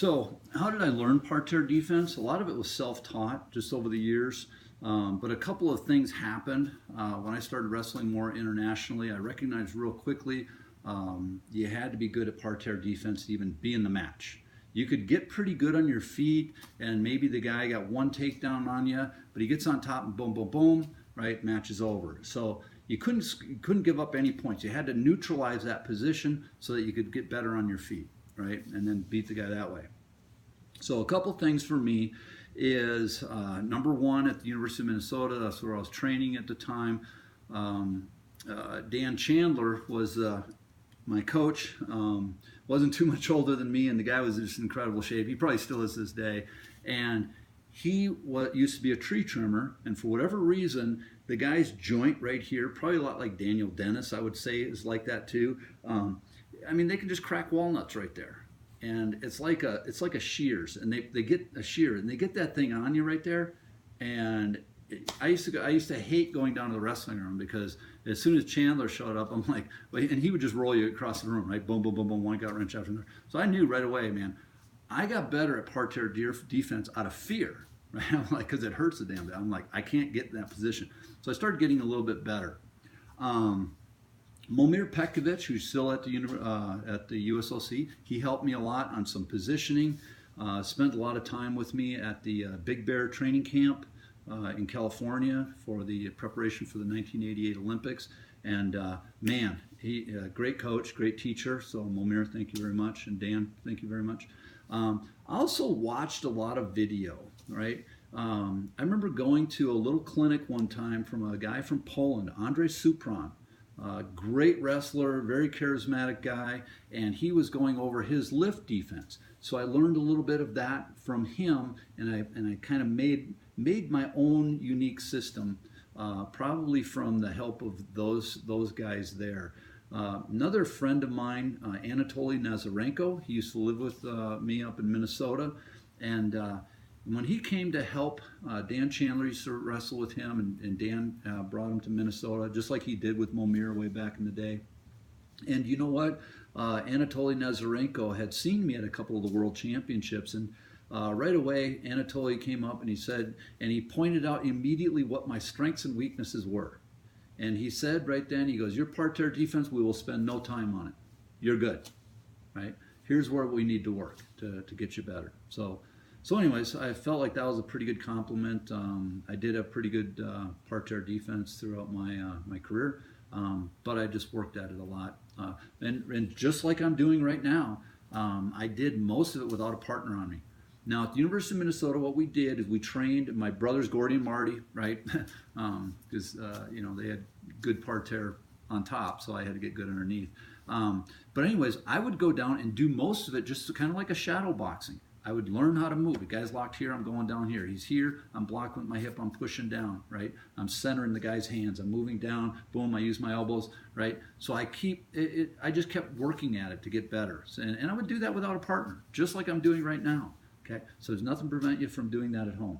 So, how did I learn parterre defense? A lot of it was self-taught just over the years. But a couple of things happened when I started wrestling more internationally. I recognized real quickly you had to be good at parterre defense to even be in the match. You could get pretty good on your feet, and maybe the guy got one takedown on you, but he gets on top and boom, boom, boom, right? Match is over. So you couldn't give up any points. You had to neutralize that position so that you could get better on your feet, right? And then beat the guy that way. So a couple things for me is number one, at the University of Minnesota, that's where I was training at the time. Dan Chandler was my coach. Wasn't too much older than me, and the guy was in just incredible shape. He probably still is this day. And he used to be a tree trimmer, and for whatever reason, the guy's joint right here, probably a lot like Daniel Dennis, I would say, is like that too. I mean, they can just crack walnuts right there, and it's like a shears, and they get a shear, and they get that thing on you right there, and I used to hate going down to the wrestling room because as soon as Chandler showed up, I'm like, and he would just roll you across the room, right? Boom, boom, boom, boom, one gut wrench after another. So I knew right away, man, I got better at parterre defense out of fear, right? I'm like, because it hurts the damn bit. I'm like, I can't get in that position. So I started getting a little bit better. Momir Pekovic, who's still at the USOC, he helped me a lot on some positioning. Spent a lot of time with me at the Big Bear training camp in California for the preparation for the 1988 Olympics. And man, he great coach, great teacher. So Momir, thank you very much, and Dan, thank you very much. I also watched a lot of video, right? I remember going to a little clinic one time from a guy from Poland, Andrzej Supran. Great wrestler, very charismatic guy, and he was going over his lift defense. So I learned a little bit of that from him, and I kind of made my own unique system, probably from the help of those guys there. Another friend of mine, Anatoly Nazarenko, he used to live with me up in Minnesota, and when he came to help, Dan Chandler used to wrestle with him, and Dan brought him to Minnesota, just like he did with Momir way back in the day. And you know what? Anatoly Nazarenko had seen me at a couple of the world championships, and right away, Anatoly came up and he said, and he pointed out immediately what my strengths and weaknesses were. And he said right then, he goes, your parterre defense, we will spend no time on it. You're good, right? Here's where we need to work to get you better. So anyways, I felt like that was a pretty good compliment. I did have pretty good parterre defense throughout my career, but I just worked at it a lot. And just like I'm doing right now, I did most of it without a partner on me. Now, at the University of Minnesota, what we did is we trained my brothers, Gordy and Marty, right? Because, they had good parterre on top, so I had to get good underneath. But anyways, I would go down and do most of it just kind of like a shadow boxing. I would learn how to move. The guy's locked here, I'm going down here. He's here, I'm blocking with my hip, I'm pushing down, right? I'm centering the guy's hands, I'm moving down, boom, I use my elbows, right? So I just kept working at it to get better. And I would do that without a partner, just like I'm doing right now. Okay, so there's nothing to prevent you from doing that at home.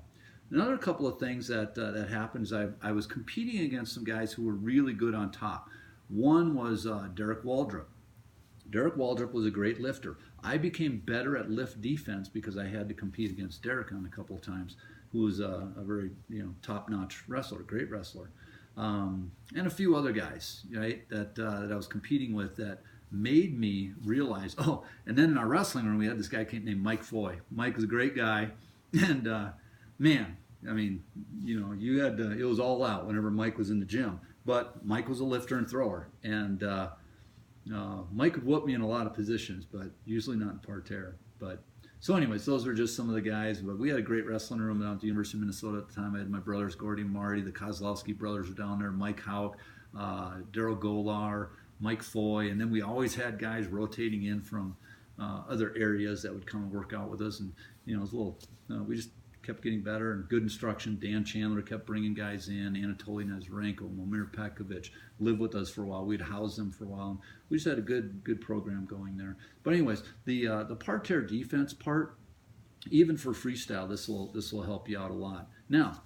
Another couple of things that happened is I was competing against some guys who were really good on top. One was Derek Waldrop. Derek Waldrop was a great lifter. I became better at lift defense because I had to compete against Derek on a couple of times, who was a very top-notch wrestler, great wrestler, and a few other guys, right, that I was competing with that made me realize, and then in our wrestling room, we had this guy named Mike Foy. Mike was a great guy, and man, I mean, you had to, it was all out whenever Mike was in the gym, but Mike was a lifter and thrower, and Mike could whoop me in a lot of positions, but usually not in parterre. But so anyways, those were just some of the guys, but we had a great wrestling room down at the University of Minnesota at the time. I had my brothers, Gordy and Marty, the Kozlowski brothers were down there, Mike Hauk, Daryl Golar, Mike Foy, and then we always had guys rotating in from other areas that would come and work out with us, and it was a little, we just kept getting better and good instruction. Dan Chandler kept bringing guys in, Anatoly Nazarenko, Momir Pekovic lived with us for a while. We'd house them for a while. We just had a good program going there. But anyways, the parterre defense part, even for freestyle, this will help you out a lot. Now,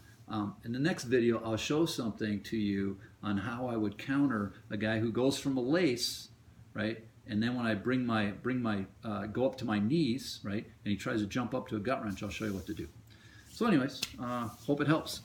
in the next video, I'll show something to you on how I would counter a guy who goes from a lace, right, And then when I go up to my knees, right, and he tries to jump up to a gut wrench, I'll show you what to do. So anyways, hope it helps.